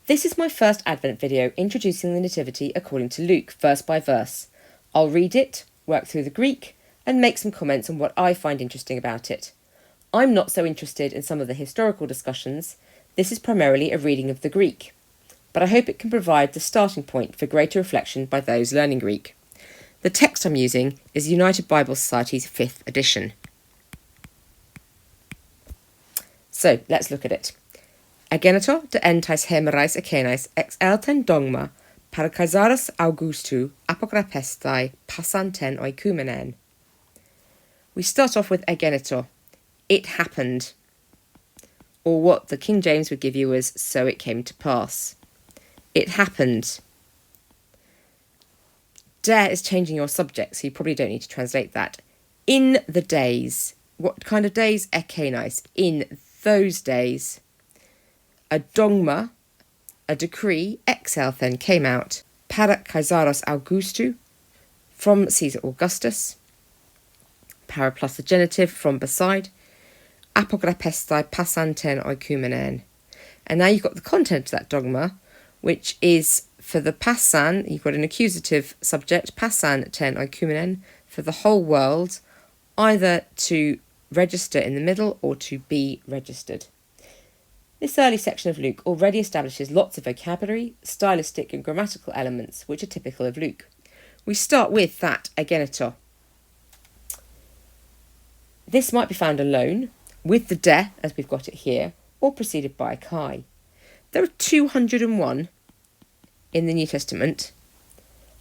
This is my first Advent video introducing the Nativity according to Luke, verse by verse. I'll read it, work through the Greek, and make some comments on what I find interesting about it. I'm not so interested in some of the historical discussions. This is primarily a reading of the Greek, but I hope it can provide the starting point for greater reflection by those learning Greek. The text I'm using is United Bible Society's 5th edition. So, let's look at it. Ageneto de entais hemerais akenais ex elten dogma para Caesarus Augustu apocrypestai passanten oikumenen. We start off with ageneto. It happened. Or what the King James would give you as so it came to pass. It happened. De is changing your subject, so you probably don't need to translate that. In the days. What kind of days? Ekenais. In those days. A dogma, a decree, ex elthen, came out, para Caesarus Augustu, from Caesar Augustus, para plus the genitive, from beside, apocrypestai passanten oikumenen. And now you've got the content of that dogma, which is for the passan, you've got an accusative subject, passan ten oikumenen, for the whole world, either to register in the middle or to be registered. This early section of Luke already establishes lots of vocabulary, stylistic and grammatical elements which are typical of Luke. We start with that ageneto. This might be found alone, with the de, as we've got it here, or preceded by a kai. There are 201 in the New Testament,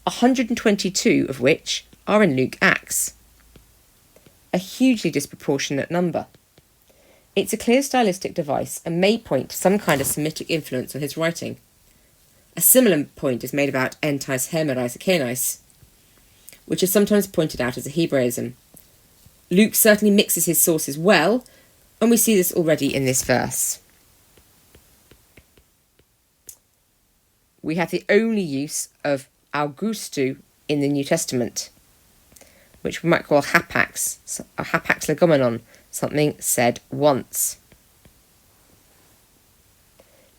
122 of which are in Luke Acts. A hugely disproportionate number. It's a clear stylistic device and may point to some kind of Semitic influence on his writing. A similar point is made about entais hemerais akenais, which is sometimes pointed out as a Hebraism. Luke certainly mixes his sources well, and we see this already in this verse. We have the only use of Augustu in the New Testament, which we might call hapax, or hapax legomenon, something said once.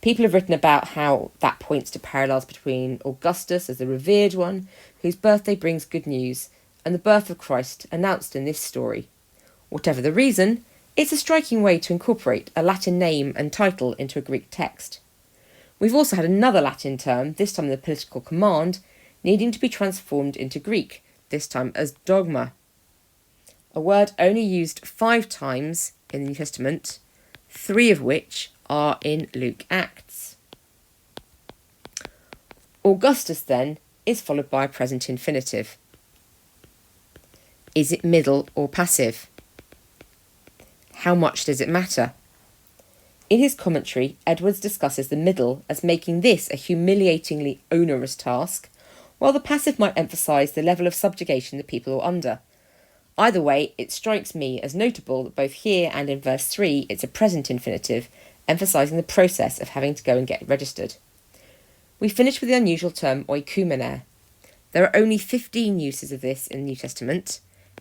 People have written about how that points to parallels between Augustus as the revered one, whose birthday brings good news, and the birth of Christ announced in this story. Whatever the reason, it's a striking way to incorporate a Latin name and title into a Greek text. We've also had another Latin term, this time the political command, needing to be transformed into Greek, this time as dogma. A word only used 5 times in the New Testament, 3 of which are in Luke Acts. Augustus, then, is followed by a present infinitive. Is it middle or passive? How much does it matter? In his commentary, Edwards discusses the middle as making this a humiliatingly onerous task, while the passive might emphasise the level of subjugation the people are under. Either way, it strikes me as notable that both here and in verse 3 it's a present infinitive, emphasising the process of having to go and get registered. We finish with the unusual term oikumener. There are only 15 uses of this in the New Testament,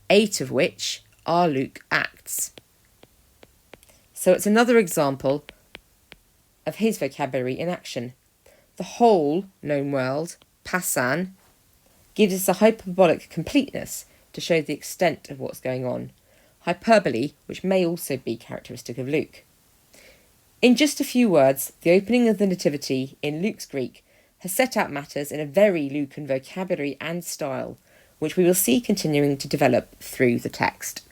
8 of which are Luke Acts. So it's another example of his vocabulary in action. The whole known world, passan, gives us a hyperbolic completeness to show the extent of what's going on. Hyperbole, which may also be characteristic of Luke. In just a few words, the opening of the Nativity in Luke's Greek has set out matters in a very Lucan vocabulary and style, which we will see continuing to develop through the text.